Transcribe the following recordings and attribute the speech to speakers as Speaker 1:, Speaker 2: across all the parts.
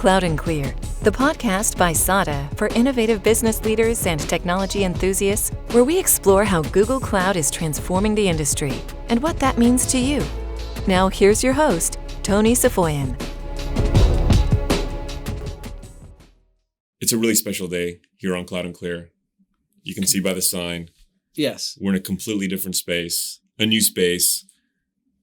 Speaker 1: Cloud and Clear, the podcast by SADA for innovative business leaders and technology enthusiasts, where we explore how Google Cloud is transforming the industry and what that means to you. Now here's your host, Tony Safoian.
Speaker 2: It's a really special day here on Cloud and Clear. You can see by the sign.
Speaker 3: Yes.
Speaker 2: We're in a completely different space, a new space.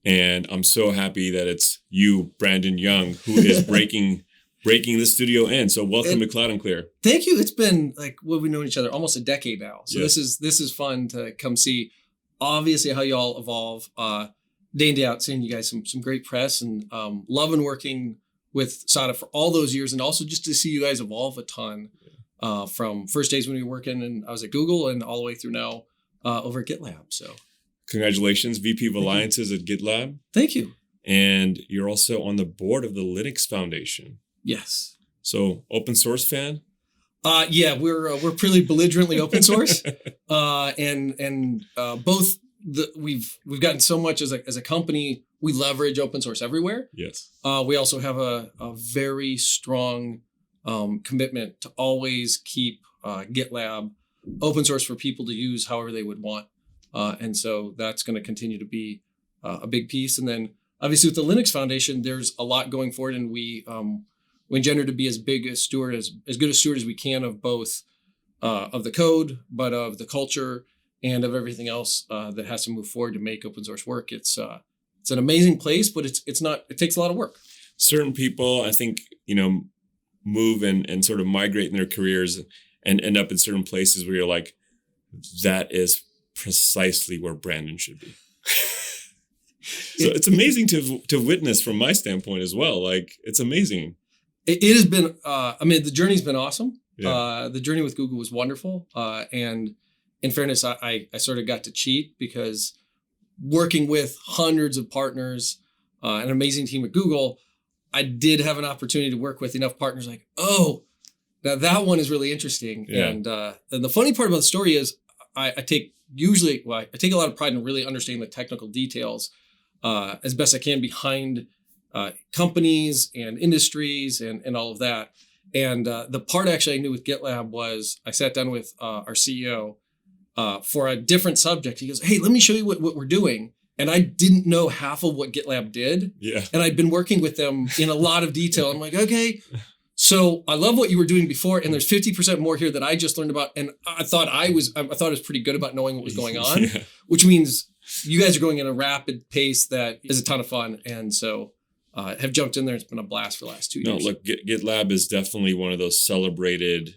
Speaker 2: And I'm so happy that it's you, Brandon Jung, who is breaking the studio in. So welcome to Cloud and Clear.
Speaker 3: Thank you. It's been we've known each other almost a decade now. So
Speaker 2: yes.
Speaker 3: This is fun to come see, obviously, how y'all evolve day in, day out, seeing you guys some great press, and loving working with SADA for all those years, and also just to see you guys evolve a ton from first days when we were working, and I was at Google, and all the way through now over at GitLab. So
Speaker 2: congratulations, VP of Alliances at GitLab.
Speaker 3: Thank you.
Speaker 2: And you're also on the board of the Linux Foundation.
Speaker 3: Yes.
Speaker 2: So open source fan?
Speaker 3: Yeah, we're pretty belligerently open source, and both we've gotten so much as a company. We leverage open source everywhere.
Speaker 2: Yes.
Speaker 3: We also have a very strong commitment to always keep GitLab open source for people to use however they would want. And so that's going to continue to be a big piece. And then obviously with the Linux Foundation, there's a lot going forward, and we endeavor to be as big a steward, as good a steward as we can of both of the code, but of the culture and of everything else that has to move forward to make open source work. It's an amazing place, but it's not. It takes a lot of work.
Speaker 2: Certain people, I think, move and sort of migrate in their careers and end up in certain places where you're like, that is precisely where Brandon should be. So it's amazing to witness from my standpoint as well. Like, it's amazing.
Speaker 3: It has been, the journey's been awesome.
Speaker 2: Yeah.
Speaker 3: The journey with Google was wonderful. And in fairness, I sort of got to cheat because working with hundreds of partners, an amazing team at Google, I did have an opportunity to work with enough partners like, oh, now that one is really interesting.
Speaker 2: Yeah.
Speaker 3: And the funny part about the story is I take a lot of pride in really understanding the technical details as best I can behind companies and industries and all of that. And the part actually I knew with GitLab was I sat down with our CEO for a different subject. He goes, hey, let me show you what we're doing. And I didn't know half of what GitLab did.
Speaker 2: Yeah.
Speaker 3: And I'd been working with them in a lot of detail. I'm like, okay, so I love what you were doing before, and there's 50% more here that I just learned about. And I thought I was pretty good about knowing what was going on,
Speaker 2: Yeah.
Speaker 3: which means you guys are going at a rapid pace that is a ton of fun. And so have jumped in there. It's been a blast for the last 2 years.
Speaker 2: No, look, GitLab is definitely one of those celebrated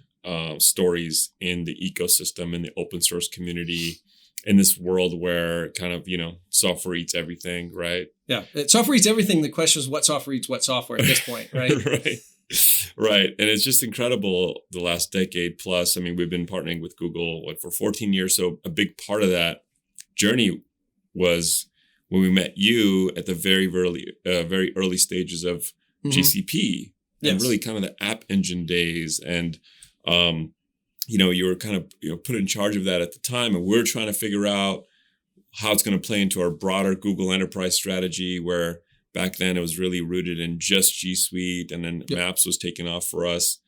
Speaker 2: stories in the ecosystem, in the open source community, in this world where kind of, software eats everything, right?
Speaker 3: Yeah. Software eats everything. The question is what software eats what software at this point, right?
Speaker 2: Right. And it's just incredible the last decade plus. I mean, we've been partnering with Google for 14 years. So a big part of that journey was when we met you at the very early stages of GCP, and really kind of the App Engine days. And, you were kind of put in charge of that at the time. And we're trying to figure out how it's going to play into our broader Google enterprise strategy, where back then it was really rooted in just G Suite, and then Maps was taking off for us.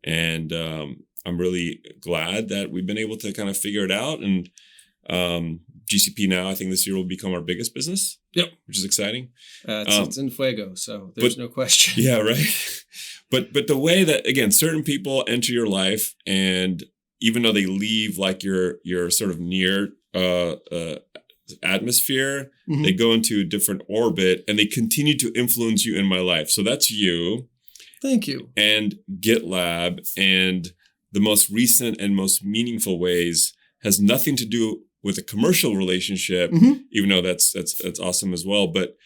Speaker 2: And I'm really glad that we've been able to kind of figure it out. And GCP now, I think this year will become our biggest business. Yep, which is exciting.
Speaker 3: It's in fuego, so there's no question.
Speaker 2: Yeah, right. But the way that, again, certain people enter your life, and even though they leave like your sort of near atmosphere, they go into a different orbit, and they continue to influence you in my life. So that's you.
Speaker 3: Thank you.
Speaker 2: And GitLab, and the most recent and most meaningful ways has nothing to do with a commercial relationship, even though that's awesome as well. But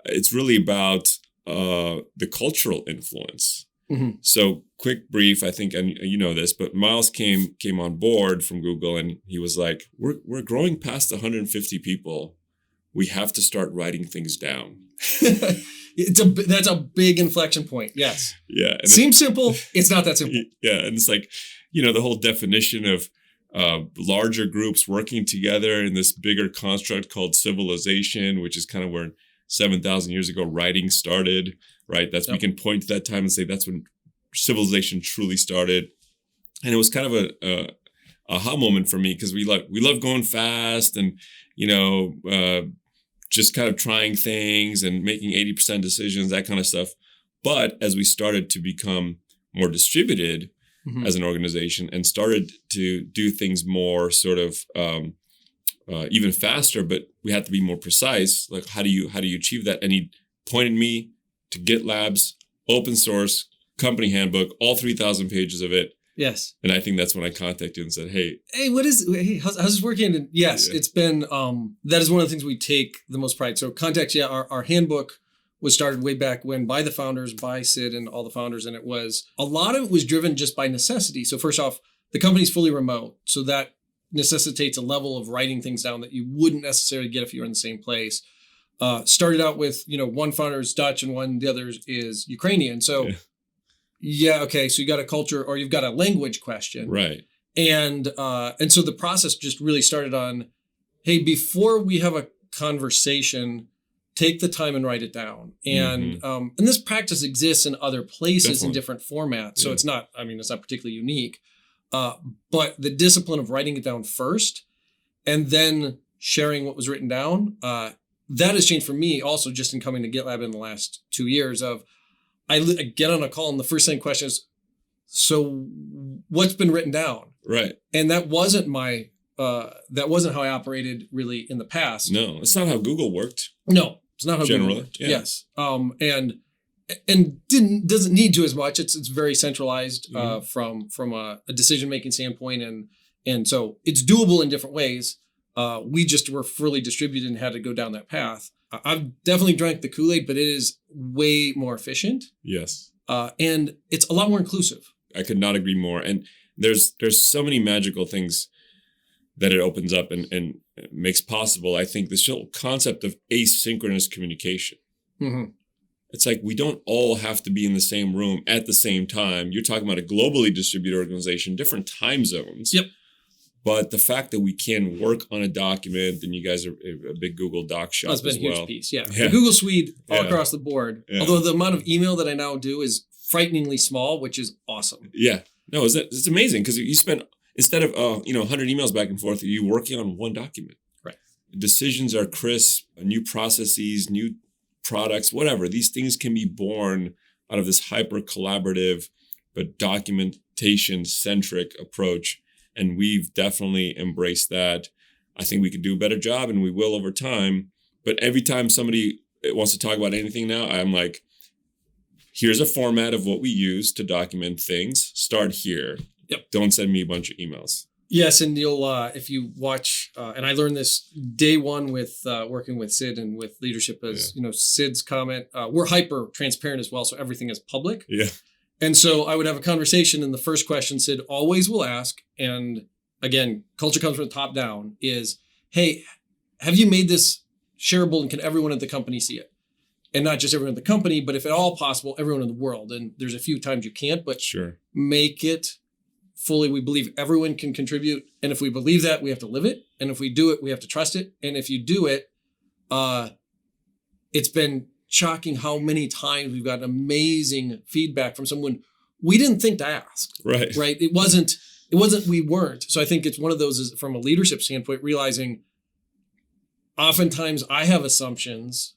Speaker 2: it's really about the cultural influence. So quick brief, I think, and you know this, but Miles came on board from Google, and he was like, we're growing past 150 people. We have to start writing things down.
Speaker 3: That's a big inflection point. Yes.
Speaker 2: Yeah.
Speaker 3: Seems simple. It's not that simple.
Speaker 2: Yeah. And it's like, the whole definition of larger groups working together in this bigger construct called civilization, which is kind of where 7,000 years ago writing started, right? We can point to that time and say that's when civilization truly started. And it was kind of a aha moment for me because we love going fast and, just kind of trying things and making 80% decisions, that kind of stuff. But as we started to become more distributed as an organization and started to do things more sort of even faster, but we had to be more precise. Like, how do you achieve that? And he pointed me to GitLab's open source company handbook, all 3,000 pages of it.
Speaker 3: Yes.
Speaker 2: And I think that's when I contacted you and said, hey,
Speaker 3: how's this working? And yes, it's been, that is one of the things we take the most pride. So context, our handbook was started way back when by the founders, by Sid and all the founders. And a lot of it was driven just by necessity. So first off, the company's fully remote. So that necessitates a level of writing things down that you wouldn't necessarily get if you were in the same place. Started out with, one founder is Dutch and the other is Ukrainian. So okay. So you got a culture or you've got a language question.
Speaker 2: Right.
Speaker 3: And so the process just really started on, hey, before we have a conversation, take the time and write it down. And this practice exists in other places in different formats. So it's not particularly unique. But the discipline of writing it down first and then sharing what was written down, that has changed for me also just in coming to GitLab in the last 2 years of I get on a call and the first thing question is, so what's been written down?
Speaker 2: Right.
Speaker 3: And that wasn't that wasn't how I operated really in the past.
Speaker 2: No, it's not how Google worked.
Speaker 3: No, it's not how
Speaker 2: Generally,
Speaker 3: Google worked.
Speaker 2: yeah.
Speaker 3: Yes. And doesn't need to as much. It's very centralized from a decision-making standpoint. And so it's doable in different ways. We just were fully distributed and had to go down that path. I've definitely drank the Kool-Aid, but it is way more efficient.
Speaker 2: Yes.
Speaker 3: And it's a lot more inclusive.
Speaker 2: I could not agree more. And there's so many magical things that it opens up and makes possible. I think this whole concept of asynchronous communication. Mm-hmm. It's like we don't all have to be in the same room at the same time. You're talking about a globally distributed organization, different time zones.
Speaker 3: Yep.
Speaker 2: But the fact that we can work on a document, and you guys are a big Google Doc shop as well.
Speaker 3: That's been a huge piece, The Google Suite all across the board.
Speaker 2: Yeah.
Speaker 3: Although the amount of email that I now do is frighteningly small, which is awesome.
Speaker 2: Yeah. No, it's amazing because you spend, instead of 100 emails back and forth, you're working on one document.
Speaker 3: Right.
Speaker 2: Decisions are crisp, new processes, new products, whatever. These things can be born out of this hyper collaborative but documentation-centric approach. And we've definitely embraced that. I think we could do a better job and we will over time. But every time somebody wants to talk about anything now, I'm like, here's a format of what we use to document things. Start here.
Speaker 3: Yep.
Speaker 2: Don't send me a bunch of emails.
Speaker 3: Yes, and you'll if you watch, and I learned this day one with working with Sid and with leadership as Sid's comment. We're hyper transparent as well, so everything is public.
Speaker 2: Yeah.
Speaker 3: And so I would have a conversation, and the first question Sid always will ask, and again, culture comes from the top down, is, hey, have you made this shareable and can everyone at the company see it? And not just everyone at the company, but if at all possible, everyone in the world. And there's a few times you can't, but
Speaker 2: sure, make
Speaker 3: it fully. We believe everyone can contribute. And if we believe that, we have to live it. And if we do it, we have to trust it. And if you do it, it's been shocking how many times we've gotten amazing feedback from someone we didn't think to ask.
Speaker 2: Right.
Speaker 3: It wasn't, we weren't. So I think it's one of those is from a leadership standpoint, realizing oftentimes I have assumptions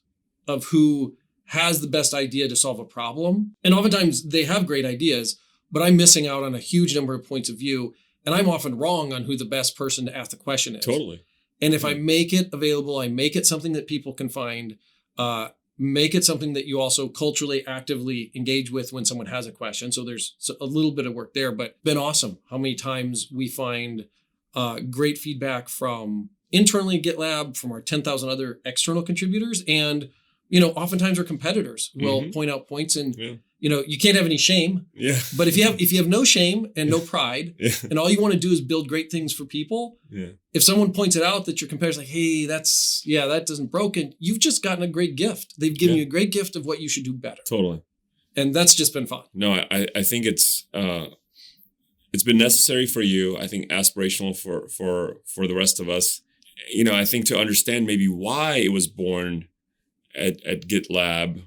Speaker 3: of who has the best idea to solve a problem. And oftentimes they have great ideas, but I'm missing out on a huge number of points of view. And I'm often wrong on who the best person to ask the question is.
Speaker 2: Totally.
Speaker 3: And if I make it available, I make it something that people can find, make it something that you also culturally actively engage with when someone has a question. So there's a little bit of work there, but been awesome how many times we find great feedback from internally at GitLab, from our 10,000 other external contributors. And, oftentimes our competitors will point out points and, you can't have any shame. Yeah. But if you have no shame and no pride and all you want to do is build great things for people, if someone points it out that your competitor's like, hey, that doesn't broken, you've just gotten a great gift. They've given you a great gift of what you should do better.
Speaker 2: Totally.
Speaker 3: And that's just been fun.
Speaker 2: No, I think it's been necessary for you. I think aspirational for the rest of us. I think to understand maybe why it was born at GitLab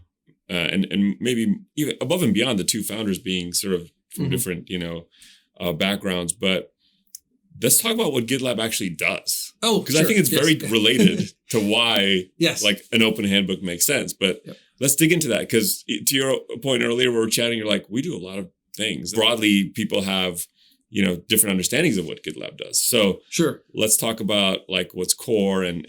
Speaker 2: and maybe even above and beyond the two founders being sort of from different, backgrounds. But let's talk about what GitLab actually does.
Speaker 3: Oh,
Speaker 2: because I think it's very related to why like an open handbook makes sense. But let's dig into that, because to your point earlier, we were chatting, you're like, we do a lot of things. Broadly, people have, different understandings of what GitLab does. So let's talk about like what's core, and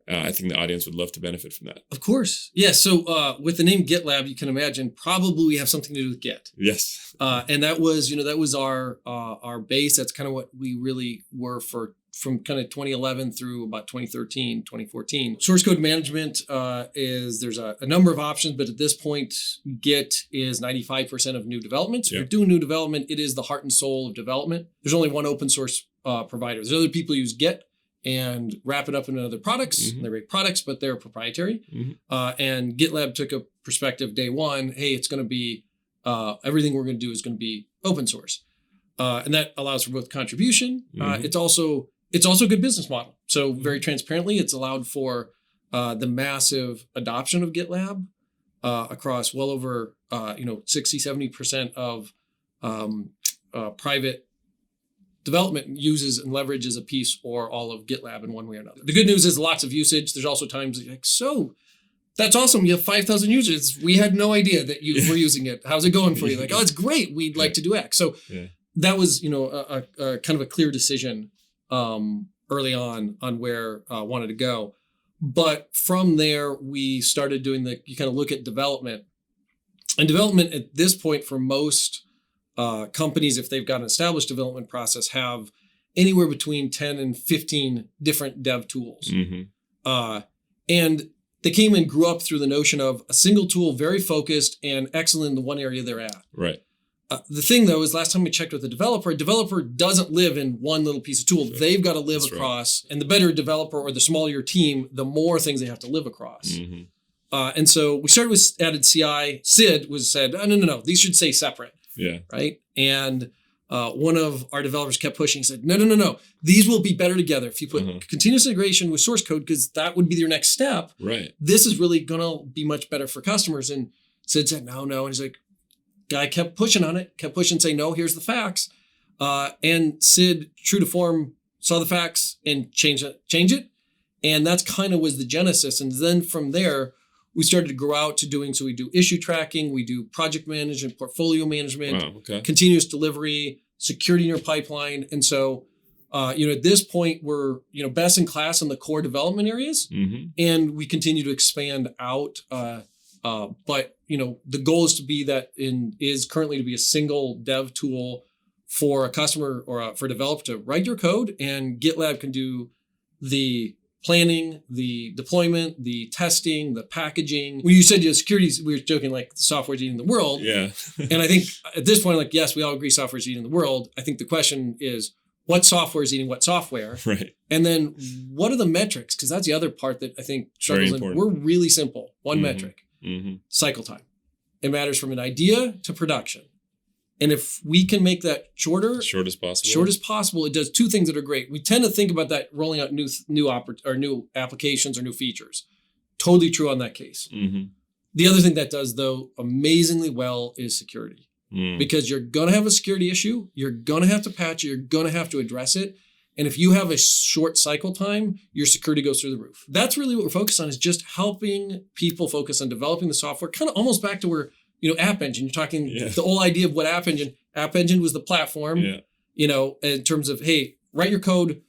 Speaker 2: I think the audience would love to benefit from that.
Speaker 3: Of course. Yeah. So with the name GitLab, you can imagine probably we have something to do with Git.
Speaker 2: Yes.
Speaker 3: And that was our base. That's kind of what we really were from kind of 2011 through about 2013, 2014. Source code management there's a number of options, but at this point, Git is 95% of new development. So if you're doing new development, it is the heart and soul of development. There's only one open source provider. There's other people who use Git and wrap it up into other products. They're great products, but they're proprietary. And GitLab took a perspective day one. Hey, it's going to be everything we're going to do is going to be open source, and that allows for both contribution. It's also a good business model. So very transparently, it's allowed for the massive adoption of GitLab across well over 60-70% of private development uses and leverages a piece or all of GitLab in one way or another. The good news is lots of usage. There's also times like, so that's awesome. You have 5,000 users. We had no idea that you were using it. How's it going for you? Like, oh, it's great. We'd like to do X. So that was, a kind of a clear decision early on where I wanted to go. But from there, we started doing you kind of look at development. And development at this point for most companies, if they've got an established development process, have anywhere between 10 and 15 different dev tools. And they came and grew up through the notion of a single tool, very focused and excellent in the one area they're at.
Speaker 2: Right.
Speaker 3: The thing, though, is last time we checked with a developer doesn't live in one little piece of tool. They've got to live across. And the better a developer or the smaller your team, the more things they have to live across. And so we started with added CI. Sid said, oh, no, these should stay separate.
Speaker 2: Yeah.
Speaker 3: Right. And one of our developers kept pushing, said, no. These will be better together. If you put continuous integration with source code, because that would be your next step.
Speaker 2: Right.
Speaker 3: This is really going to be much better for customers. And Sid said, no. And he's like, guy kept pushing on it, saying, no, here's the facts. And Sid, true to form, saw the facts and change it. And that's kind of was the genesis. And then from there, we started to grow out to doing, so we do issue tracking, we do project management, portfolio management, continuous delivery, security in your pipeline. And so, at this point, we're, best in class in the core development areas, and we continue to expand out. But, the goal is to be is currently to be a single dev tool for a customer or for a developer to write your code, and GitLab can do the planning, the deployment, the testing, the packaging. When you said security, we were joking like the software's eating the world.
Speaker 2: Yeah.
Speaker 3: And I think at this point, like, yes, we all agree software's eating the world. I think the question is, what software is eating what software?
Speaker 2: Right.
Speaker 3: And then what are the metrics? Because that's the other part that I think struggles. And we're really simple. One metric, cycle time. It matters from an idea to production. And if we can make that short as possible, it does two things that are great. We tend to think about that rolling out new applications or new features. Totally true on that case. The other thing that does, though, amazingly well is security. Because you're going to have a security issue. You're going to have to patch it. You're going to have to address it. And if you have a short cycle time, your security goes through the roof. That's really what we're focused on, is just helping people focus on developing the software, kind of almost back to where App Engine. You're talking the whole idea of what App Engine was the platform, in terms of, hey, write your code,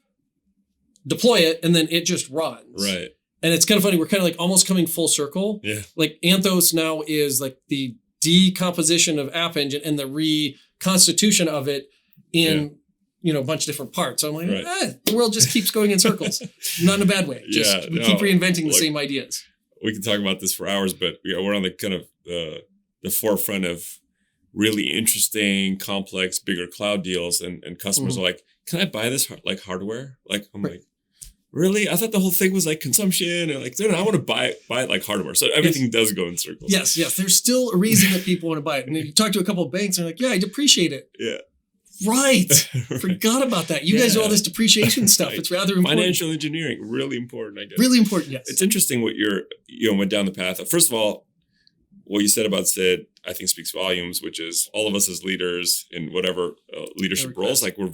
Speaker 3: deploy it, and then it just runs.
Speaker 2: Right.
Speaker 3: And it's kind of funny. We're kind of like almost coming full circle.
Speaker 2: Yeah.
Speaker 3: Like Anthos now is like the decomposition of App Engine and the reconstitution of it in, a bunch of different parts. So I'm like, the world just keeps going in circles. Not in a bad way. Just we keep reinventing the same ideas.
Speaker 2: We can talk about this for hours, but we're on the kind of the forefront of really interesting, complex, bigger cloud deals, and customers are like, can I buy this hardware? Like, I'm like, really? I thought the whole thing was like consumption, and like, I want to buy it like hardware. So everything does go in circles.
Speaker 3: Yes. There's still a reason that people want to buy it. And you talk to a couple of banks, and they're like, yeah, I depreciate it.
Speaker 2: Yeah.
Speaker 3: Right. Forgot about that. You guys do all this depreciation stuff. It's rather important.
Speaker 2: Financial engineering, really important, I guess.
Speaker 3: Really important, yes.
Speaker 2: It's interesting what went down the path. First of all, what you said about Sid, I think speaks volumes, which is all of us as leaders in whatever leadership roles, like we're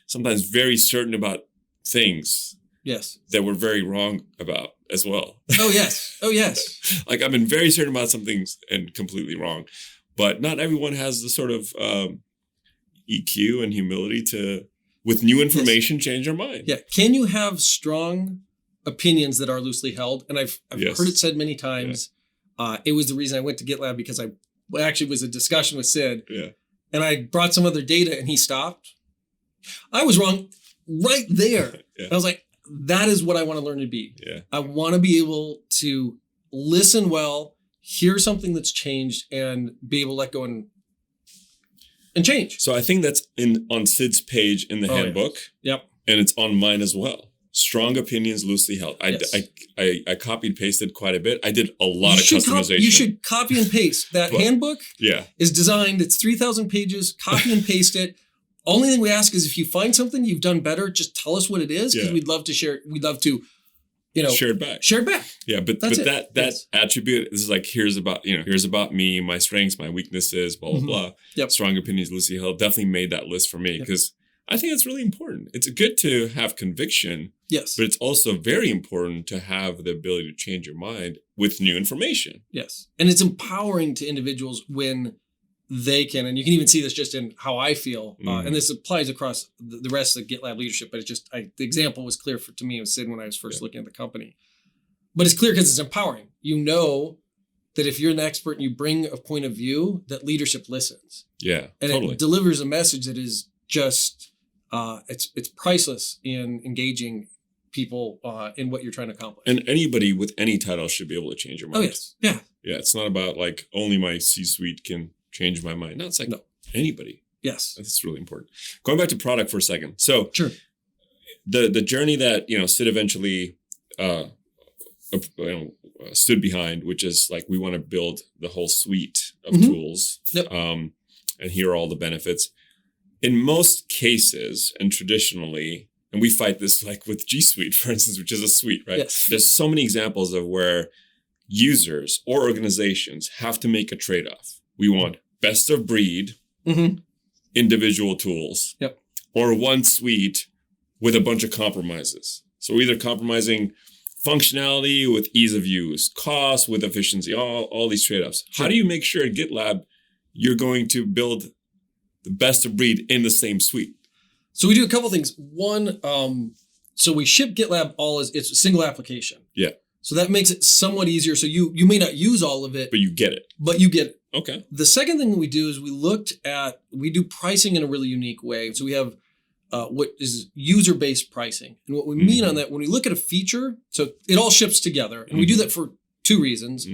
Speaker 2: sometimes very certain about things
Speaker 3: Yes.
Speaker 2: that we're very wrong about as well.
Speaker 3: Oh, yes. Oh, yes.
Speaker 2: Like I've been very certain about some things and completely wrong, but not everyone has the sort of EQ and humility to, with new information, change their mind.
Speaker 3: Yeah. Can you have strong opinions that are loosely held? And I've heard it said many times. Yeah. It was the reason I went to GitLab, because actually was a discussion with Sid.
Speaker 2: Yeah.
Speaker 3: And I brought some other data and he stopped. I was wrong right there.
Speaker 2: Yeah.
Speaker 3: I was like, that is what I want to learn to be.
Speaker 2: Yeah.
Speaker 3: I want to be able to listen well, hear something that's changed, and be able to let go and change.
Speaker 2: So I think that's on Sid's page in the handbook.
Speaker 3: Yes. Yep.
Speaker 2: And it's on mine as well. Strong opinions loosely held.
Speaker 3: Yes.
Speaker 2: I copied pasted quite a bit. I did a lot of customization.
Speaker 3: You should copy and paste. That handbook is designed, it's 3,000 pages, copy and paste it. Only thing we ask is if you find something you've done better, just tell us what it is, because we'd love to share. We'd love to, share it back. Share it back.
Speaker 2: Yeah, but that attribute is like, here's about me, my strengths, my weaknesses, blah blah blah.
Speaker 3: Yep.
Speaker 2: Strong opinions, loosely held. Definitely made that list for me, because I think it's really important. It's good to have conviction.
Speaker 3: Yes.
Speaker 2: But it's also very important to have the ability to change your mind with new information.
Speaker 3: Yes. And it's empowering to individuals when they can, and you can even see this just in how I feel, and this applies across the rest of the GitLab leadership, but it's just, the example was clear to me with Sid when I was first looking at the company. But it's clear because it's empowering. You know that if you're an expert and you bring a point of view, that leadership listens.
Speaker 2: Yeah,
Speaker 3: and it delivers a message that is just, it's priceless in engaging people in what you're trying to accomplish.
Speaker 2: And anybody with any title should be able to change your mind.
Speaker 3: Oh, yes. Yeah.
Speaker 2: Yeah, it's not about like only my C-suite can change my mind. No, it's like anybody.
Speaker 3: Yes.
Speaker 2: That's really important. Going back to product for a second. So
Speaker 3: sure.
Speaker 2: The journey that, Sid eventually stood behind, which is like, we want to build the whole suite of tools.
Speaker 3: Yep.
Speaker 2: And here are all the benefits. In most cases, and traditionally, and we fight this like with G Suite, for instance, which is a suite, right?
Speaker 3: Yes.
Speaker 2: There's so many examples of where users or organizations have to make a trade-off. We want best of breed individual tools, or one suite with a bunch of compromises. So we're either compromising functionality with ease of use, cost with efficiency, all these trade-offs. Sure. How do you make sure at GitLab you're going to build the best of breed in the same suite?
Speaker 3: So we do a couple things. One, so we ship GitLab it's a single application.
Speaker 2: Yeah.
Speaker 3: So that makes it somewhat easier. So you may not use all of it,
Speaker 2: but you get it.
Speaker 3: Okay. The second thing we do is we do pricing in a really unique way. So we have what is user-based pricing. And what we mean on that, when we look at a feature, so it all ships together. And we do that for two reasons.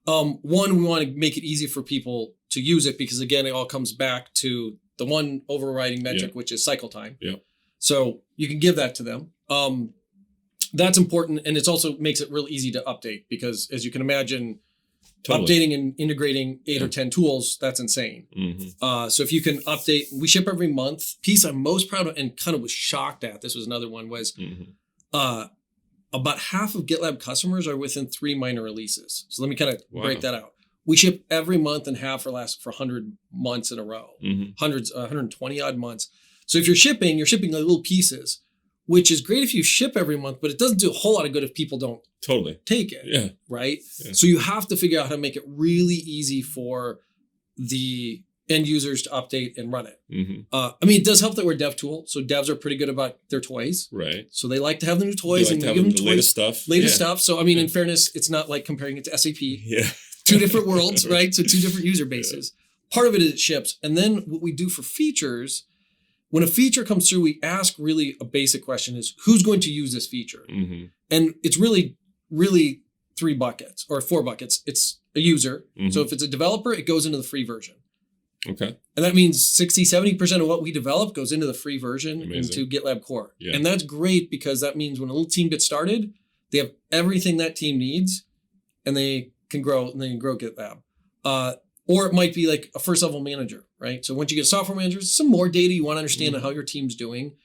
Speaker 3: One, we want to make it easy for people to use it, because again, it all comes back to the one overriding metric, which is cycle time.
Speaker 2: Yeah.
Speaker 3: So you can give that to them. That's important. And it also makes it real easy to update, because as you can imagine, updating and integrating 8 or 10 tools, that's insane. So if you can update, we ship every month. Piece I'm most proud of and kind of was shocked at, this was another one, was about half of GitLab customers are within 3 minor releases. So let me kind of break that out. We ship every month and have for 100 months in a row, 120 odd months. So if you're shipping like little pieces, which is great if you ship every month, but it doesn't do a whole lot of good if people don't take it. Yeah. Right. Yeah. So you have to figure out how to make it really easy for the end users to update and run it. It does help that we're a dev tool. So devs are pretty good about their toys.
Speaker 2: Right.
Speaker 3: So they like to have the new toys, and we give them the latest stuff. Stuff. So, in fairness, it's not like comparing it to SAP.
Speaker 2: Yeah.
Speaker 3: 2 different worlds, right? So 2 different user bases. Part of it is it ships. And then what we do for features, when a feature comes through, we ask really a basic question is, who's going to use this feature? And it's really 3 buckets or 4 buckets. It's a user. So if it's a developer, it goes into the free version.
Speaker 2: Okay.
Speaker 3: And that means 60-70% of what we develop goes into the free version, into GitLab Core. Yeah. And that's great, because that means when a little team gets started, they have everything that team needs, and they can grow GitLab. Or it might be like a first level manager, right? So once you get a software manager, some more data you want to understand on how your team's doing.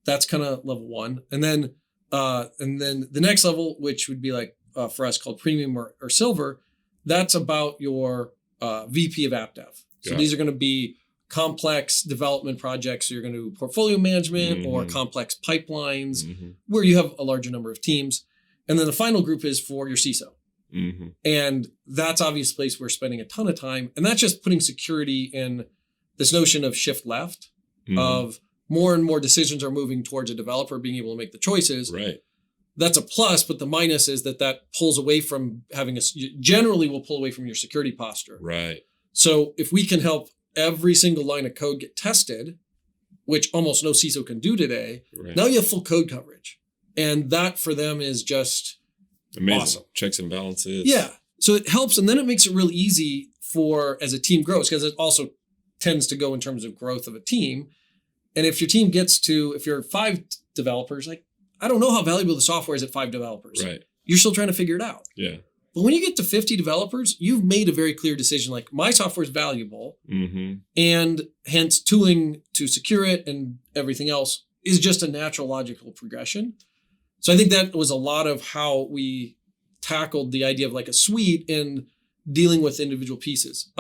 Speaker 3: That's kind of level 1. And then the next level, which would be like for us called premium or silver, that's about your VP of app dev. So these are going to be complex development projects. So you're going to do portfolio management or complex pipelines where you have a larger number of teams. And then the final group is for your CISO. And that's obviously a place we're spending a ton of time. And that's just putting security in this notion of shift left, of more and more decisions are moving towards a developer being able to make the choices.
Speaker 2: Right.
Speaker 3: That's a plus, but the minus is that pulls away from generally will pull away from your security posture.
Speaker 2: Right.
Speaker 3: So if we can help every single line of code get tested, which almost no CISO can do today, now you have full code coverage. And that for them is just
Speaker 2: amazing.
Speaker 3: Awesome.
Speaker 2: Checks and balances.
Speaker 3: Yeah. So it helps. And then it makes it real easy as a team grows, because it also tends to go in terms of growth of a team. And if your team if you're 5 developers, like, I don't know how valuable the software is at 5 developers.
Speaker 2: Right.
Speaker 3: You're still trying to figure it out.
Speaker 2: Yeah.
Speaker 3: But when you get to 50 developers, you've made a very clear decision, like, my software is valuable, and hence tooling to secure it and everything else is just a natural logical progression. So I think that was a lot of how we tackled the idea of like a suite in dealing with individual pieces.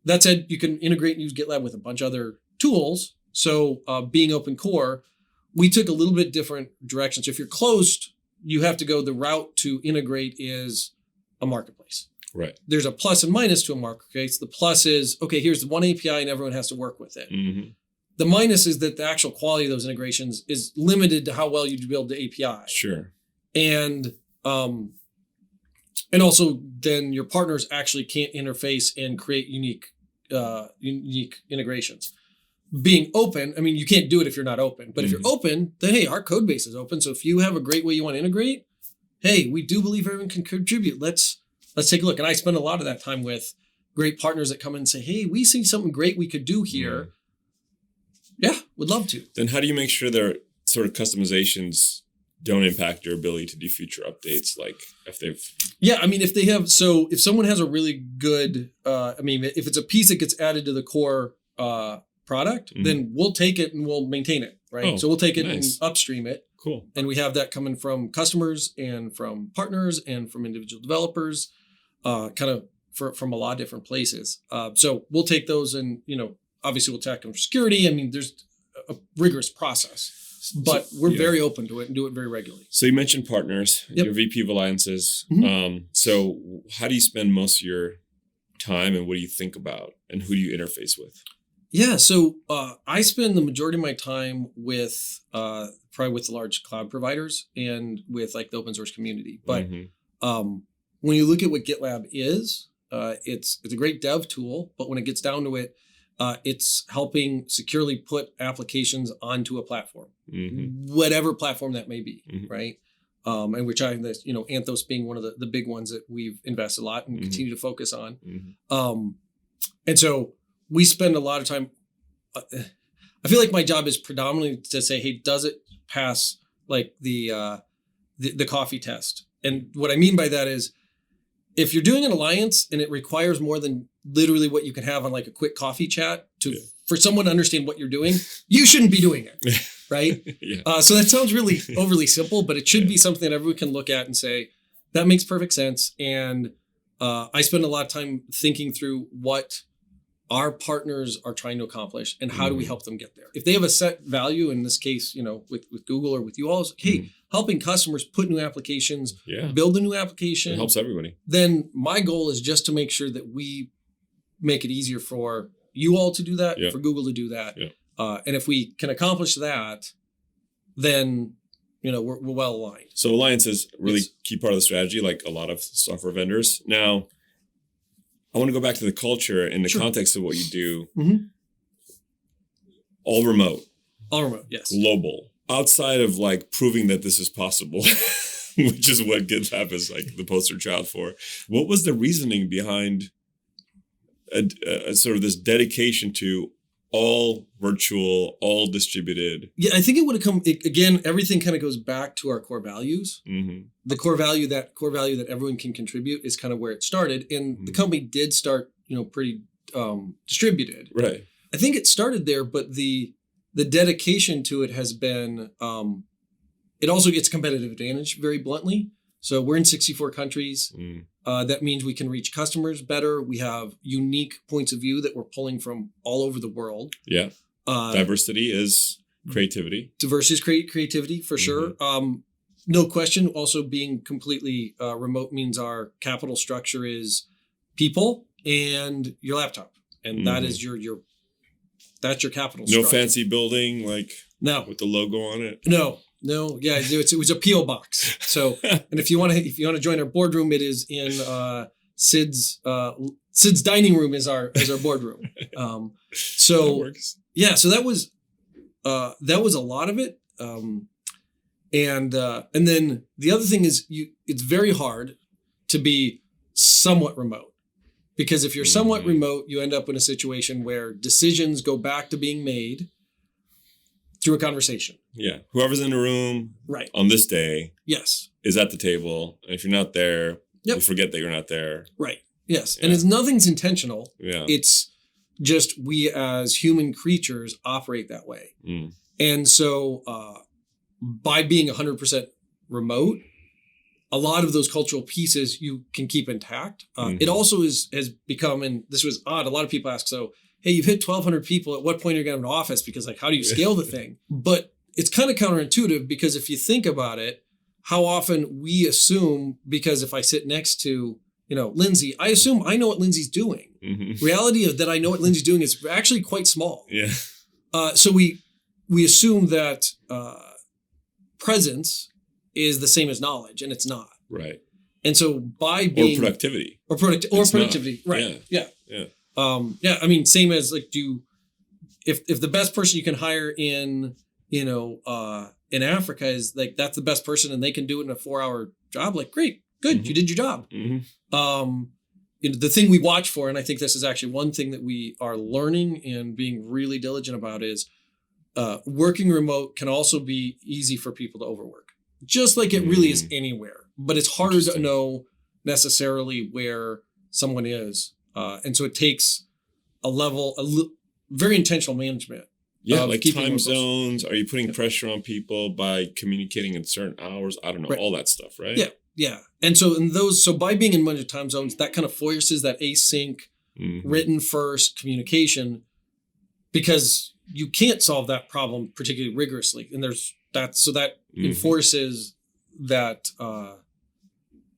Speaker 3: That said, you can integrate and use GitLab with a bunch of other tools. So being open core, we took a little bit different direction. So if you're closed, you have to go the route to integrate is a marketplace.
Speaker 2: Right.
Speaker 3: There's a plus and minus to a marketplace. The plus is, okay, here's the one API and everyone has to work with it. The minus is that the actual quality of those integrations is limited to how well you build the API.
Speaker 2: Sure.
Speaker 3: And also then your partners actually can't interface and create unique integrations. Being open, I mean, you can't do it if you're not open. But if you're open, then hey, our code base is open. So if you have a great way you want to integrate, hey, we do believe everyone can contribute. Let's take a look. And I spend a lot of that time with great partners that come in and say, hey, we see something great we could do here. Yeah, would love to.
Speaker 2: Then how do you make sure their sort of customizations don't impact your ability to do future updates? Like if they've...
Speaker 3: Yeah, I mean, if someone has a really good, if it's a piece that gets added to the core product, then we'll take it and we'll maintain it, right? So we'll take it and upstream it.
Speaker 2: Cool.
Speaker 3: And we have that coming from customers and from partners and from individual developers, from a lot of different places. So we'll take those and, obviously we'll attack them for security. I mean, there's a rigorous process, but we're very open to it and do it very regularly.
Speaker 2: So you mentioned partners, your VP of Alliances. So how do you spend most of your time and what do you think about and who do you interface with?
Speaker 3: Yeah, so I spend the majority of my time with probably with the large cloud providers and with like the open source community. But when you look at what GitLab is, it's a great dev tool, but when it gets down to it, it's helping securely put applications onto a platform, whatever platform that may be, right? And which Anthos being one of the big ones that we've invested a lot and continue to focus on. And so we spend a lot of time. I feel like my job is predominantly to say, hey, does it pass like the coffee test? And what I mean by that is, if you're doing an alliance and it requires more than literally what you can have on like a quick coffee chat for someone to understand what you're doing, you shouldn't be doing it, right? So that sounds really overly simple, but it should be something that everyone can look at and say, that makes perfect sense. And I spend a lot of time thinking through what our partners are trying to accomplish and how do we help them get there. If they have a set value, in this case, with Google or with you all, it's like, hey, helping customers put new applications, build a new application.
Speaker 2: It helps everybody.
Speaker 3: Then my goal is just to make sure that we make it easier for you all to do that, for Google to do that. And if we can accomplish that, then we're well aligned.
Speaker 2: So Alliance is really key part of the strategy, like a lot of software vendors. Now, I want to go back to the culture in the context of what you do. All remote.
Speaker 3: All remote, yes.
Speaker 2: Global. Outside of like proving that this is possible, which is what GitLab is like the poster child for. What was the reasoning behind a sort of this dedication to all virtual, all distributed?
Speaker 3: Yeah, I think it would have come, again, everything kind of goes back to our core values. The core value that everyone can contribute is kind of where it started. And the company did start, pretty distributed.
Speaker 2: Right.
Speaker 3: I think it started there, but the dedication to it has been, it also gets competitive advantage very bluntly. So we're in 64 countries. That means we can reach customers better. We have unique points of view that we're pulling from all over the world.
Speaker 2: Yeah. Diversity is creativity.
Speaker 3: Diversity is creativity for sure. No question. Also, being completely remote means our capital structure is people and your laptop, and that is that's your capital structure.
Speaker 2: No fancy building
Speaker 3: no
Speaker 2: with the logo on it.
Speaker 3: No. Yeah, it was a PO box. So, and if you want to join our boardroom, it is in Sid's dining room is our boardroom. So
Speaker 2: that works.
Speaker 3: Yeah, so that was a lot of it. And then the other thing is it's very hard to be somewhat remote, because if you're somewhat remote, you end up in a situation where decisions go back to being made through a conversation.
Speaker 2: Yeah. Whoever's in the room
Speaker 3: right
Speaker 2: on this day is at the table. And if you're not there, you forget that you're not there.
Speaker 3: Right. Yes. Yeah. And nothing's intentional.
Speaker 2: Yeah.
Speaker 3: It's just we as human creatures operate that way. And so by being 100% remote, a lot of those cultural pieces you can keep intact. It also has become, and this was odd, a lot of people ask, so, hey, you've hit 1,200 people. At what point are you going to have an office? Because how do you scale the thing? But it's kind of counterintuitive, because if you think about it, how often we assume, because if I sit next to, Lindsay, I assume I know what Lindsay's doing. Reality of that I know what Lindsay's doing is actually quite small.
Speaker 2: Yeah.
Speaker 3: So we assume that presence is the same as knowledge, and it's not.
Speaker 2: Right.
Speaker 3: And so by being
Speaker 2: productivity.
Speaker 3: Or productivity. Not. Right. Yeah. I mean, same as if the best person you can hire in Africa is that's the best person and they can do it in a 4-hour job, great, good, you did your job. The thing we watch for, and I think this is actually one thing that we are learning and being really diligent about, is working remote can also be easy for people to overwork, just like it really is anywhere. But it's harder to know necessarily where someone is. And so it takes very intentional management.
Speaker 2: Yeah, time zones. Are you putting pressure on people by communicating in certain hours? I don't know, all that stuff, right?
Speaker 3: Yeah. And so by being in a bunch of time zones, that kind of forces that async, written first communication, because you can't solve that problem particularly rigorously. And that enforces that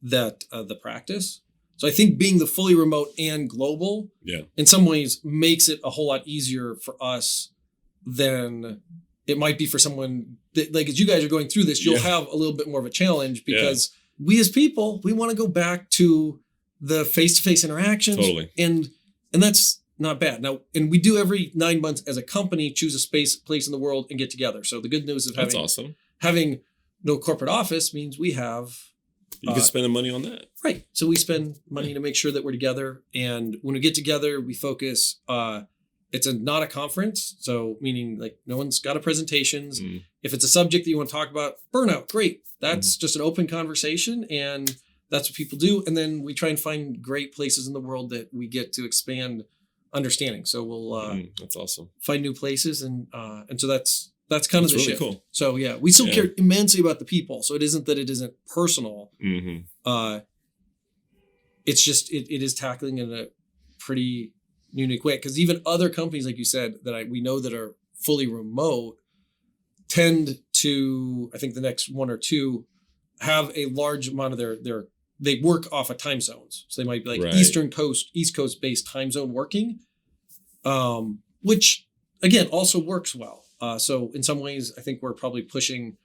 Speaker 3: the practice. So I think being the fully remote and global, in some ways makes it a whole lot easier for us than it might be for someone that, as you guys are going through this, you'll have a little bit more of a challenge, because we as people, we want to go back to the face-to-face interactions.
Speaker 2: Totally.
Speaker 3: And that's not bad. Now, and we do every 9 months as a company choose a place in the world and get together. So the good news of having no corporate office means we have...
Speaker 2: You can spend the money on that.
Speaker 3: Right. So we spend money to make sure that we're together. And when we get together, we focus. It's not a conference. So meaning no one's got a presentations. If it's a subject that you want to talk about, burnout, great. That's just an open conversation. And that's what people do. And then we try and find great places in the world that we get to expand understanding. So we'll
Speaker 2: that's awesome.
Speaker 3: Find new places. And so that's kind of the
Speaker 2: really
Speaker 3: shift.
Speaker 2: Cool.
Speaker 3: So we still care immensely about the people. So it isn't that it isn't personal. It's just it is tackling in a pretty unique way, because even other companies, like you said, that we know that are fully remote tend to, I think the next one or two, have a large amount of they work off of time zones. So they might be East Coast based time zone working, which again also works well. So in some ways, I think we're probably pushing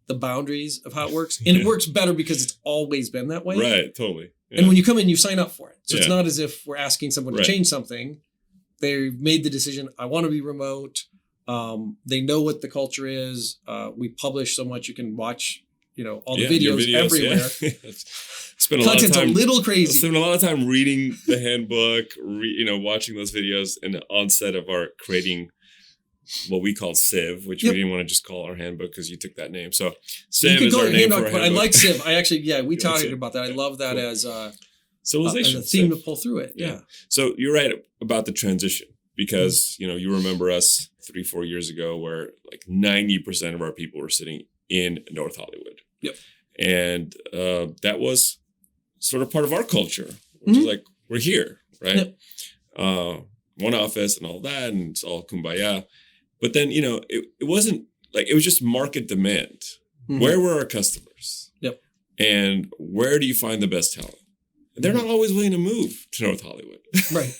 Speaker 3: the boundaries of how it works. And it works better because it's always been that way.
Speaker 2: Right, totally. Yeah.
Speaker 3: And when you come in, you sign up for it. So it's not as if we're asking someone to change something. They made the decision, I want to be remote. They know what the culture is. We publish so much, you can watch, all the videos everywhere.
Speaker 2: Spend a
Speaker 3: Content's
Speaker 2: lot of time,
Speaker 3: a little crazy.
Speaker 2: Spend a lot of time reading the handbook, watching those videos in the onset of our creating what we call Civ, which we didn't want to just call our handbook because you took that name. So Civ is our name for a handbook.
Speaker 3: I like Civ. I actually, we talked about that. I love that as a theme to pull through it. Yeah.
Speaker 2: So you're right about the transition, because, you remember us 3-4 years ago where 90% of our people were sitting in North Hollywood.
Speaker 3: Yep.
Speaker 2: And that was sort of part of our culture, which is like, we're here, right?
Speaker 3: Yep.
Speaker 2: One office and all that, and it's all kumbaya. But then, it wasn't like, it was just market demand. Where were our customers?
Speaker 3: Yep.
Speaker 2: And where do you find the best talent? They're not always willing to move to North Hollywood.
Speaker 3: Right.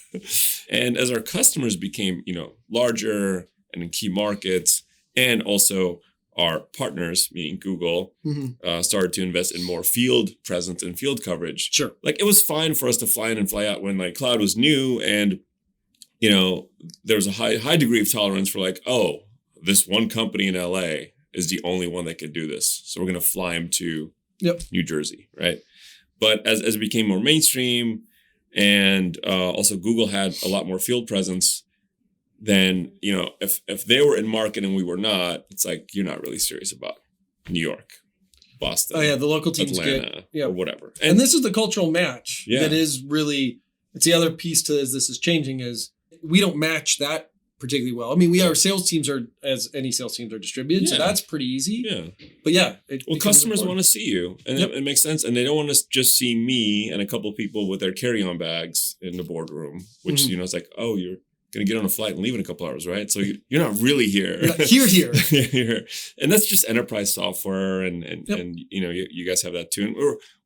Speaker 2: And as our customers became, larger and in key markets, and also our partners, meaning Google, started to invest in more field presence and field coverage.
Speaker 3: Sure.
Speaker 2: Like, it was fine for us to fly in and fly out when like cloud was new, and there was a high degree of tolerance for like, oh, this one company in LA is the only one that could do this, so we're going to fly them to New Jersey, right? But as it became more mainstream, and also Google had a lot more field presence, then, if they were in market and we were not, it's like, you're not really serious about New York, Boston.
Speaker 3: Oh, yeah. The local teams
Speaker 2: Atlanta, or whatever.
Speaker 3: And this is the cultural match that is really, it's the other piece to as this is changing is we don't match that particularly well. I mean, our sales teams are, as any sales teams, are distributed, so that's pretty easy.
Speaker 2: Yeah.
Speaker 3: But
Speaker 2: customers want to see you, and it makes sense. And they don't want to just see me and a couple of people with their carry-on bags in the boardroom, which, it's like, oh, you're going to get on a flight and leave in a couple hours, right? So you're not really here.
Speaker 3: You're not here.
Speaker 2: Here. And that's just enterprise software, and you guys have that too. And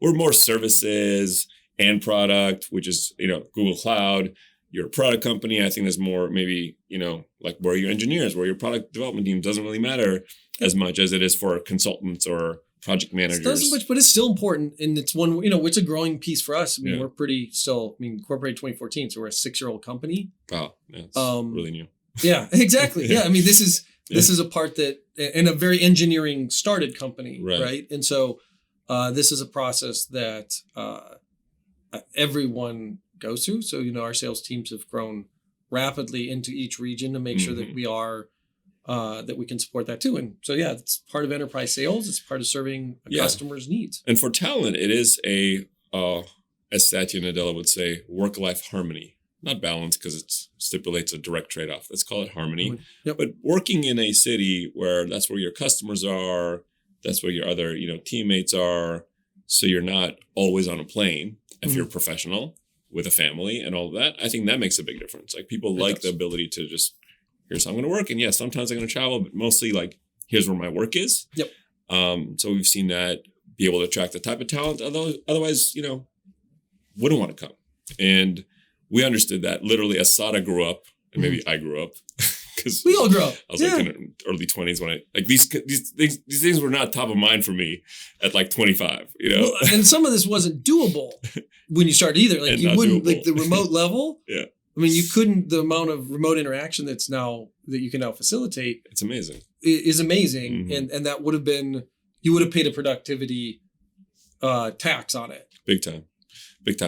Speaker 2: we're more services and product, which is, Google Cloud. You're a product company. I think there's more maybe, like where your engineers, where your product development team doesn't really matter as much as it is for consultants or project managers.
Speaker 3: It doesn't much, but it's still important. And it's one, it's a growing piece for us. I mean, we're pretty still, incorporated 2014. So we're a 6-year-old company.
Speaker 2: Wow. Yeah, it's really new.
Speaker 3: Yeah, exactly. Yeah. I mean, this is a part that, in a very engineering started company. Right. And so this is a process that everyone goes through. So, our sales teams have grown rapidly into each region to make sure that we are, that we can support that too. And so, it's part of enterprise sales. It's part of serving a customer's needs.
Speaker 2: And for talent, it is as Satya Nadella would say, work-life harmony, not balance, because it stipulates a direct trade-off. Let's call it harmony.
Speaker 3: Yep.
Speaker 2: But working in a city where that's where your customers are, that's where your other, teammates are. So you're not always on a plane if you're a professional with a family and all of that. I think that makes a big difference. Like, people like the ability to just, here's how I'm going to work. And sometimes I'm going to travel, but mostly like, here's where my work is.
Speaker 3: Yep.
Speaker 2: So we've seen that be able to attract the type of talent. Otherwise, wouldn't want to come. And we understood that literally as Sada grew up, and maybe I grew up. Because
Speaker 3: we all grew up.
Speaker 2: I was like in early 20s when these things were not top of mind for me at like 25,
Speaker 3: Well, and some of this wasn't doable when you started either. Like, you wouldn't doable. Like the remote level.
Speaker 2: Yeah.
Speaker 3: I mean, you couldn't, the amount of remote interaction that you can now facilitate.
Speaker 2: It's amazing.
Speaker 3: Is amazing. And that would have been, you would have paid a productivity tax on it.
Speaker 2: Big time.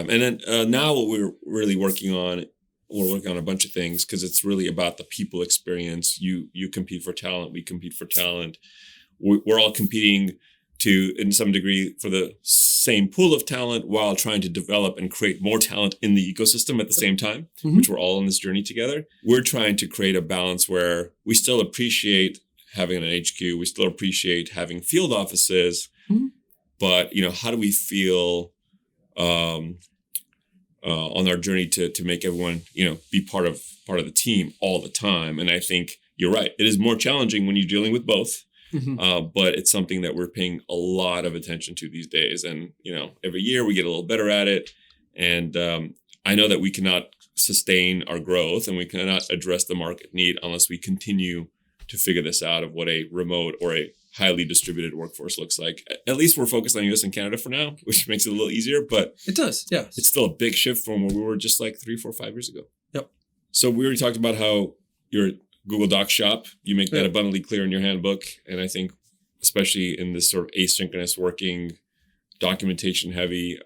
Speaker 2: And then now what we're really working on, a bunch of things, because it's really about the people experience. You compete for talent. We compete for talent. We're all competing in some degree, for the same pool of talent, while trying to develop and create more talent in the ecosystem at the same time, which we're all on this journey together. We're trying to create a balance where we still appreciate having an HQ. We still appreciate having field offices, but how do we feel on our journey to make everyone, be part of the team all the time? And I think you're right. It is more challenging when you're dealing with both, but it's something that we're paying a lot of attention to these days. And, every year we get a little better at it. And I know that we cannot sustain our growth and we cannot address the market need unless we continue to figure this out of what a remote or a highly distributed workforce looks like. At least we're focused on US and Canada for now, which makes it a little easier, but
Speaker 3: it does. Yeah.
Speaker 2: It's still a big shift from where we were just like 3, 4, 5 years ago.
Speaker 3: Yep.
Speaker 2: So we already talked about how your Google Docs shop, you make that abundantly clear in your handbook. And I think especially in this sort of asynchronous working, documentation heavy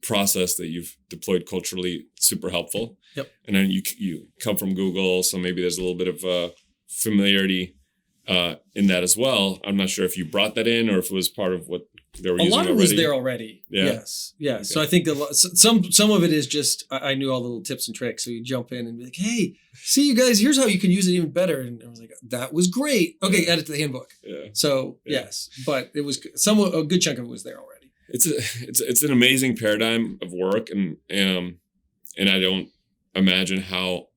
Speaker 2: process that you've deployed culturally, super helpful.
Speaker 3: Yep.
Speaker 2: And then you come from Google, so maybe there's a little bit of familiarity in that as well. I'm not sure if you brought that in or if it was part of what they were using already. A lot of it was
Speaker 3: there already.
Speaker 2: Yeah.
Speaker 3: Yes. Yeah. Okay. So I think some of it is just, I knew all the little tips and tricks. So you jump in and be like, hey, see you guys, here's how you can use it even better. And I was like, that was great. Okay. Add it to the handbook.
Speaker 2: Yeah.
Speaker 3: So yes, but it was a good chunk of it was there already.
Speaker 2: It's an amazing paradigm of work, and I don't imagine how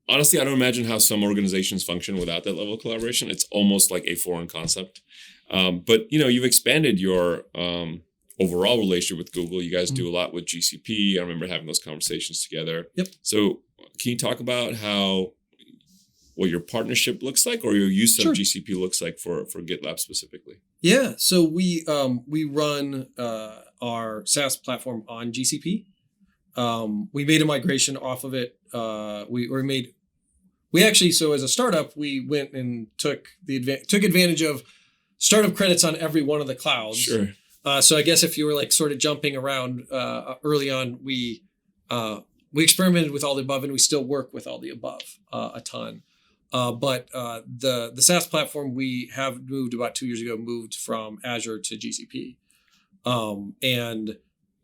Speaker 2: some organizations function without that level of collaboration. It's almost like a foreign concept. But you've expanded your overall relationship with Google. You guys do a lot with GCP. I remember having those conversations together.
Speaker 3: Yep.
Speaker 2: So can you talk about what your partnership looks like, or your use of GCP looks like for GitLab specifically?
Speaker 3: Yeah. So we run our SaaS platform on GCP. We made a migration off of it. So as a startup, we went and took advantage of startup credits on every one of the clouds.
Speaker 2: Sure.
Speaker 3: So I guess if you were like sort of jumping around early on, we experimented with all the above, and we still work with all the above a ton. But the SaaS platform we have moved about 2 years ago moved from Azure to GCP, and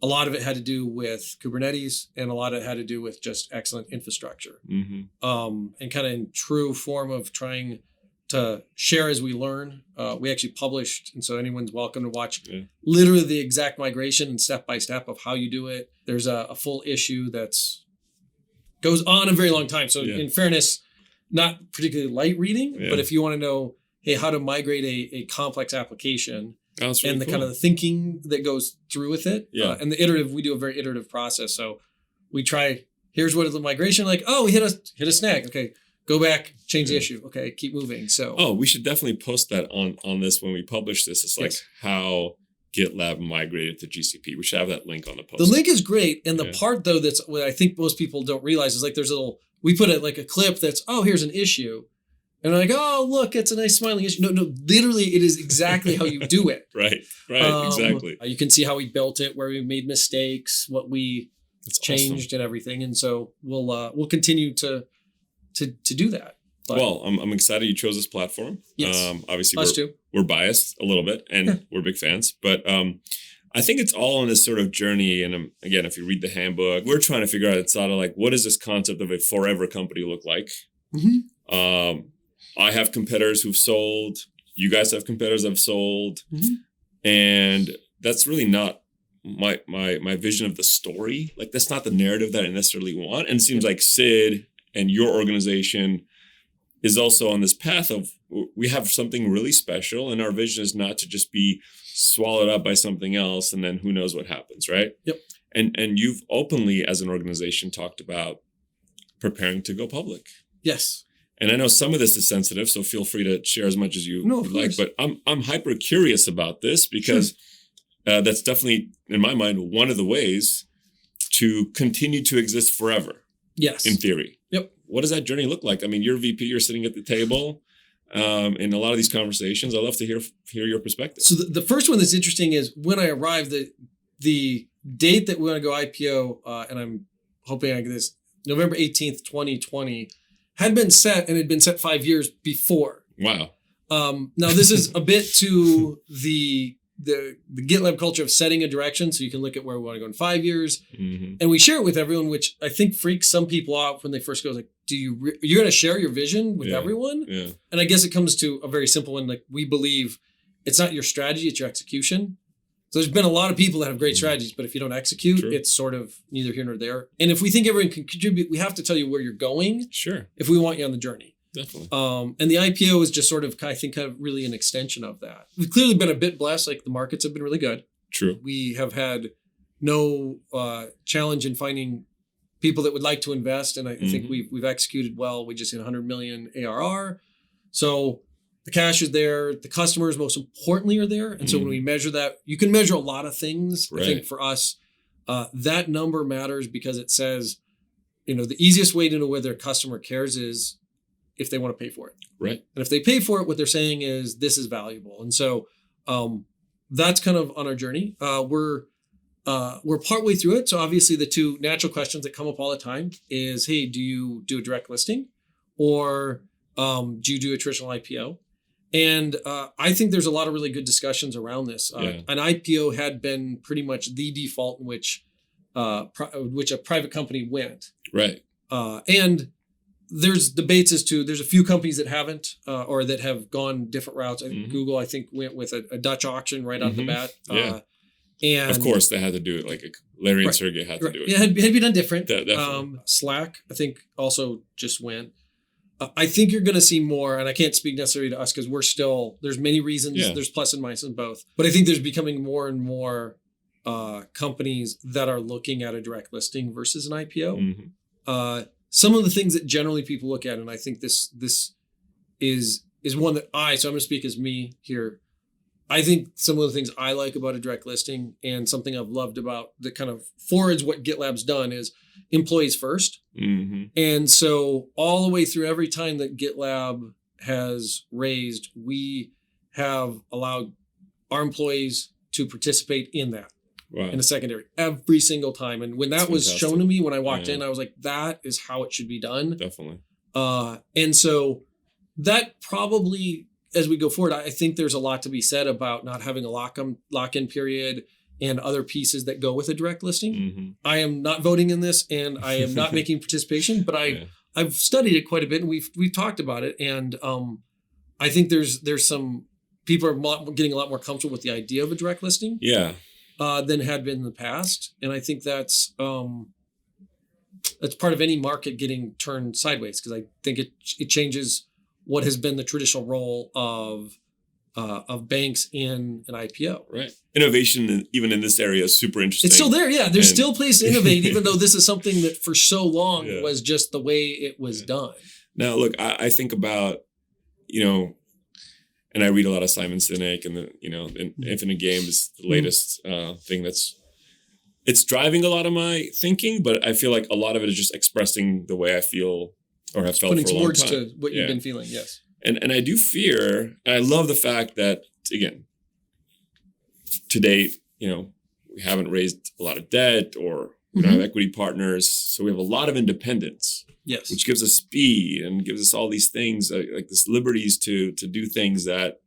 Speaker 3: a lot of it had to do with Kubernetes, and a lot of it had to do with just excellent infrastructure, and kind of in true form of trying to share as we learn. We actually published, and so anyone's welcome to watch literally the exact migration and step by step of how you do it. There's a full issue goes on a very long time. So in fairness, not particularly light reading, but if you want to know, hey, how to migrate a complex application and the kind of the thinking that goes through with it, and we do a very iterative process. So we try, here's what is the migration like. Oh, we hit a snag. Okay, go back, change the issue. Okay, keep moving. So
Speaker 2: we should definitely post that on this when we publish this. It's like how GitLab migrated to GCP. We should have that link on the post.
Speaker 3: The link is great, and the part though that's what I think most people don't realize is like there's we put a clip that's, here's an issue. And I'm like, look, it's a nice smiling issue. No, literally it is exactly how you do it.
Speaker 2: Right, exactly.
Speaker 3: You can see how we built it, where we made mistakes, what we changed and everything. And so we'll continue to do that. But,
Speaker 2: well, I'm excited you chose this platform.
Speaker 3: Yes.
Speaker 2: Obviously we're biased a little bit, and we're big fans, but I think it's all on this sort of journey. And again, if you read the handbook, we're trying to figure out, it's sort of like, what does this concept of a forever company look like? I have competitors who've sold. You guys have competitors that have sold. And that's really not my vision of the story. Like, that's not the narrative that I necessarily want. And it seems like Sid and your organization is also on this path of, we have something really special, and our vision is not to just be swallowed up by something else, and then who knows what happens, right?
Speaker 3: Yep.
Speaker 2: And you've openly, as an organization, talked about preparing to go public.
Speaker 3: Yes.
Speaker 2: And I know some of this is sensitive, so feel free to share as much as you would like. But I'm hyper curious about this, because that's definitely, in my mind, one of the ways to continue to exist forever.
Speaker 3: Yes.
Speaker 2: In theory.
Speaker 3: Yep.
Speaker 2: What does that journey look like? I mean, you're VP, you're sitting at the table in a lot of these conversations. I'd love to hear your perspective. So
Speaker 3: the first one that's interesting is when I arrived, the date that we want to go IPO, and I'm hoping I get this, November 18th, 2020, had been set, and had been set 5 years before.
Speaker 2: Wow.
Speaker 3: Now this is a bit to the GitLab culture of setting a direction, so you can look at where we want to go in 5 years, and we share it with everyone, which I think freaks some people out when they first go. Like, you're going to share your vision with everyone?
Speaker 2: Yeah.
Speaker 3: And I guess it comes to a very simple one. Like, we believe it's not your strategy, it's your execution. So there's been a lot of people that have great strategies, but if you don't execute, it's sort of neither here nor there. And if we think everyone can contribute, we have to tell you where you're going.
Speaker 2: Sure.
Speaker 3: If we want you on the journey.
Speaker 2: Definitely.
Speaker 3: And the IPO is just sort of, I think, kind of really an extension of that. We've clearly been a bit blessed. Like, the markets have been really good.
Speaker 2: True.
Speaker 3: We have had no challenge in finding people that would like to invest. And I think we've executed well. We just hit 100 million ARR. So the cash is there. The customers, most importantly, are there. And so when we measure that, you can measure a lot of things. Right. I think for us, that number matters, because it says, the easiest way to know whether a customer cares is if they want to pay for it.
Speaker 2: Right.
Speaker 3: And if they pay for it, what they're saying is, this is valuable. And so that's kind of on our journey. We're partway through it. So obviously the two natural questions that come up all the time is, hey, do you do a direct listing, or do you do a traditional IPO? And I think there's a lot of really good discussions around this. An IPO had been pretty much the default in which a private company went.
Speaker 2: Right.
Speaker 3: And there's debates as to, there's a few companies that haven't, or that have gone different routes. Google, I think, went with a Dutch auction right out of the bat. And
Speaker 2: of course, they had to do it. Like Larry and
Speaker 3: Right.
Speaker 2: Sergey had to do it.
Speaker 3: Yeah, had to be done different.
Speaker 2: Definitely.
Speaker 3: Slack, I think, also just went. I think you're going to see more, and I can't speak necessarily to us because we're still, there's many reasons,
Speaker 2: Yeah.
Speaker 3: there's plus and minus in both. But I think there's becoming more and more companies that are looking at a direct listing versus an IPO.
Speaker 2: Mm-hmm.
Speaker 3: Some of the things that generally people look at, and I think this is one that so I'm going to speak as me here. I think some of the things I like about a direct listing and something I've loved about that kind of forwards what GitLab's done is employees first.
Speaker 2: Mm-hmm.
Speaker 3: And so all the way through every time that GitLab has raised, we have allowed our employees to participate in that.
Speaker 2: Wow.
Speaker 3: In a secondary every single time. And when that
Speaker 2: That's
Speaker 3: was
Speaker 2: fantastic.
Speaker 3: shown to me, when I walked
Speaker 2: Yeah.
Speaker 3: in, I was like, that is how it should be done.
Speaker 2: Definitely.
Speaker 3: And so that probably, as we go forward, I think there's a lot to be said about not having a lock-in period and other pieces that go with a direct listing.
Speaker 2: Mm-hmm.
Speaker 3: I am not voting in this and I am not making participation, but I've studied it quite a bit and we've talked about it. And I think there's some people are getting a lot more comfortable with the idea of a direct listing.
Speaker 2: Yeah.
Speaker 3: Than had been in the past. And I think that's part of any market getting turned sideways because I think it changes what has been the traditional role of banks in an IPO.
Speaker 2: Right. Innovation, even in this area, is super interesting.
Speaker 3: It's still there. Yeah. There's
Speaker 2: And-
Speaker 3: still place to innovate, even though this is something that for so long
Speaker 2: Yeah.
Speaker 3: was just the way it was done.
Speaker 2: Now, look, I think about, and I read a lot of Simon Sinek and Infinite Game is the latest thing it's driving a lot of my thinking, but I feel like a lot of it is just expressing the way I feel or have felt
Speaker 3: Putting
Speaker 2: for a long
Speaker 3: words
Speaker 2: time.
Speaker 3: to what you've
Speaker 2: Yeah.
Speaker 3: been feeling. Yes.
Speaker 2: And I do fear, and I love the fact that, again, to date, we haven't raised a lot of debt or we don't have equity partners. So we have a lot of independence.
Speaker 3: Yes.
Speaker 2: Which gives us speed and gives us all these things like this liberties to do things that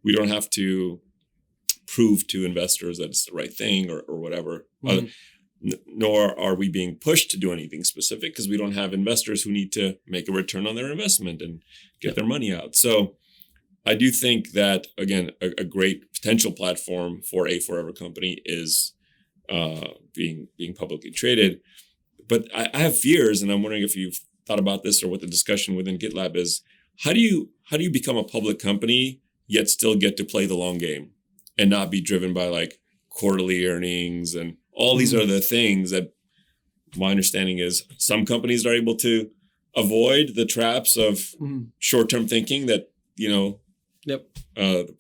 Speaker 2: we don't have to prove to investors that it's the right thing or whatever. Nor are we being pushed to do anything specific because we don't have investors who need to make a return on their investment and get their money out. So I do think that, again, a great potential platform for a forever company is being publicly traded. But I have fears, and I'm wondering if you've thought about this or what the discussion within GitLab is. How do you become a public company yet still get to play the long game and not be driven by like quarterly earnings and all these are the things that my understanding is some companies are able to avoid the traps of short-term thinking that the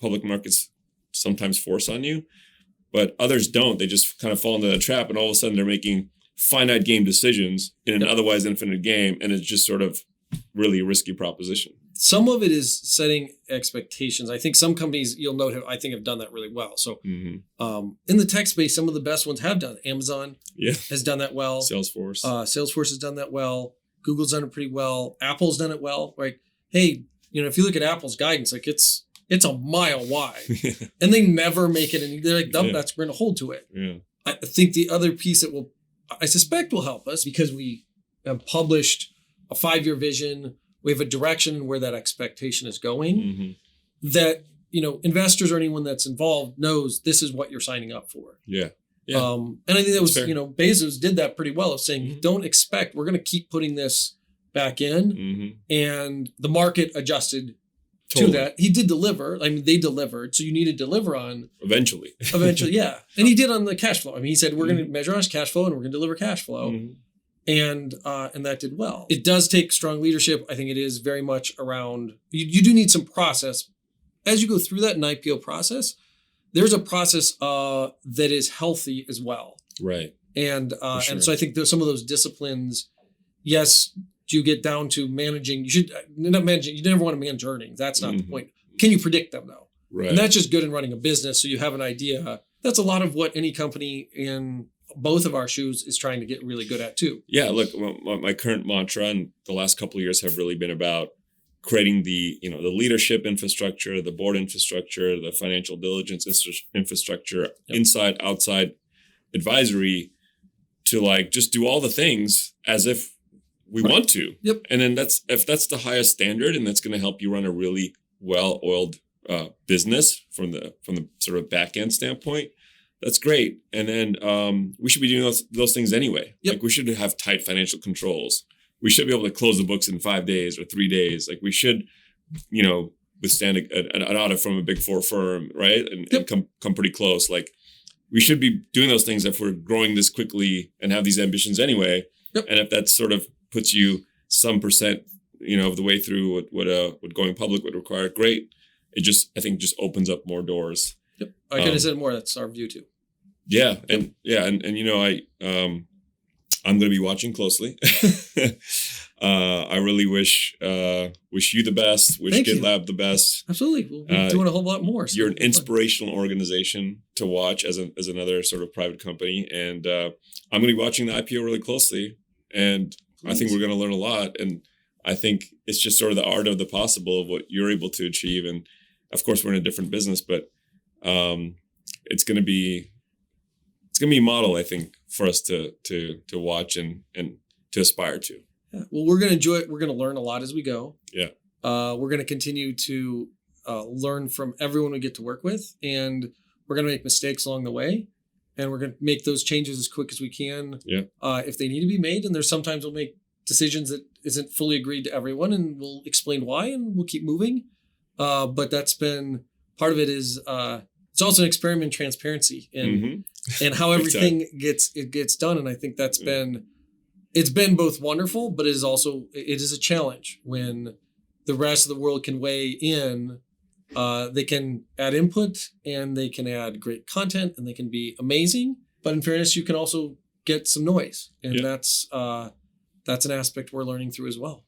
Speaker 2: public markets sometimes force on you, but others don't. They just kind of fall into the trap, and all of a sudden they're making finite game decisions in an otherwise infinite game, and it's just sort of really a risky proposition.
Speaker 3: Some of it is setting expectations. I think some companies you'll note have done that really well. So in the tech space, some of the best ones have done. Amazon has done that well.
Speaker 2: Salesforce.
Speaker 3: Salesforce has done that well. Google's done it pretty well. Apple's done it well. Right? Hey, if you look at Apple's guidance, like it's a mile wide, and they never make it. And they're like, we're going to hold to it.
Speaker 2: Yeah.
Speaker 3: I think the other piece that I suspect will help us because we have published a 5-year vision. We have a direction where that expectation is going that, investors or anyone that's involved knows this is what you're signing up for.
Speaker 2: Yeah.
Speaker 3: And I think that was,
Speaker 2: fair.
Speaker 3: Bezos did that pretty well of saying, don't expect, we're going to keep putting this back in. And the market adjusted to that. He did deliver. I mean, they delivered. So you need to deliver on.
Speaker 2: Eventually.
Speaker 3: Yeah. And he did on the cash flow. I mean, he said, we're going to measure our cash flow and we're going to deliver cash flow. And that did well. It does take strong leadership. I think it is very much around, you do need some process. As you go through that IPO process, there's a process that is healthy as well.
Speaker 2: Right.
Speaker 3: And
Speaker 2: sure.
Speaker 3: and so I think there's some of those disciplines, yes, you get down to managing, you never want to manage earnings. That's not the point. Can you predict them though?
Speaker 2: Right.
Speaker 3: And that's just good in running a business. So you have an idea. That's a lot of what any company in both of our shoes is trying to get really good at too.
Speaker 2: Yeah, look, my current mantra and the last couple of years have really been about creating the leadership infrastructure, the board infrastructure, the financial diligence infrastructure, inside, outside advisory to like just do all the things as if we want to.
Speaker 3: Yep.
Speaker 2: And then if that's the highest standard and that's going to help you run a really well-oiled business from the sort of back end standpoint, That's great. And then we should be doing those things anyway.
Speaker 3: Yep.
Speaker 2: Like we should have tight financial controls. We should be able to close the books in 5 days or 3 days. Like we should, withstand an audit from a big four firm, right? And come pretty close. Like we should be doing those things if we're growing this quickly and have these ambitions anyway. Yep. And if that sort of puts you some percent, of the way through what going public would require, great. It I think opens up more doors.
Speaker 3: Yep. I couldn't have said more. That's our view too.
Speaker 2: Yeah. And I'm going to be watching closely. I really wish you the best. Wish GitLab the best.
Speaker 3: Absolutely, we'll be doing a whole lot more.
Speaker 2: So you're an inspirational organization to watch as another sort of private company, and I'm going to be watching the IPO really closely. And I think we're going to learn a lot. And I think it's just sort of the art of the possible of what you're able to achieve. And of course, we're in a different business, but it's going to be a model, I think, for us to watch and to aspire to.
Speaker 3: Yeah. Well, we're going to enjoy it. We're going to learn a lot as we go.
Speaker 2: Yeah.
Speaker 3: We're going to continue to learn from everyone we get to work with, and we're going to make mistakes along the way, and we're going to make those changes as quick as we can.
Speaker 2: Yeah.
Speaker 3: If they need to be made, and there's sometimes we'll make decisions that isn't fully agreed to everyone, and we'll explain why, and we'll keep moving. But that's been part of it. Is it's also an experiment in transparency and how everything gets done. And I think that's it's been both wonderful, but it is a challenge when the rest of the world can weigh in. They can add input and they can add great content and they can be amazing. But in fairness, you can also get some noise. And that's an aspect we're learning through as well,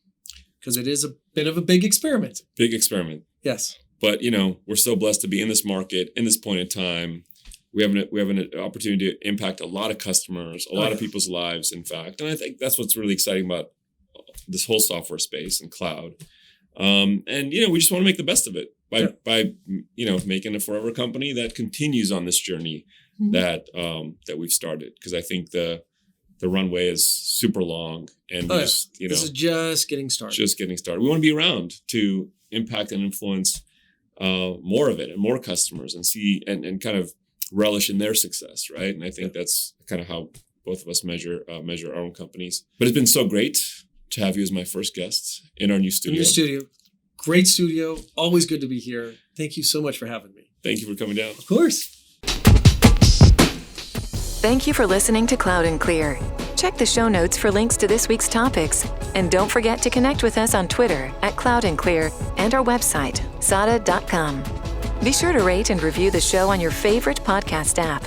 Speaker 3: because it is a bit of a big experiment.
Speaker 2: Big experiment.
Speaker 3: Yes.
Speaker 2: But, we're so blessed to be in this market, in this point in time. We have an opportunity to impact a lot of customers, a lot of people's lives, in fact. And I think that's what's really exciting about this whole software space and cloud. And, we just want to make the best of it by making a forever company that continues on this journey that we've started. Because I think the runway is super long, and this is
Speaker 3: just getting started.
Speaker 2: We want to be around to impact and influence more of it and more customers and see and kind of relish in their success, right? And I think that's kind of how both of us measure our own companies. But it's been so great to have you as my first guest in our new studio.
Speaker 3: Great studio. Always good to be here. Thank you so much for having me.
Speaker 2: Thank you for coming down.
Speaker 3: Of course.
Speaker 1: Thank you for listening to Cloud and Clear. Check the show notes for links to this week's topics. And don't forget to connect with us on Twitter @CloudandClear and our website, sada.com. Be sure to rate and review the show on your favorite podcast app.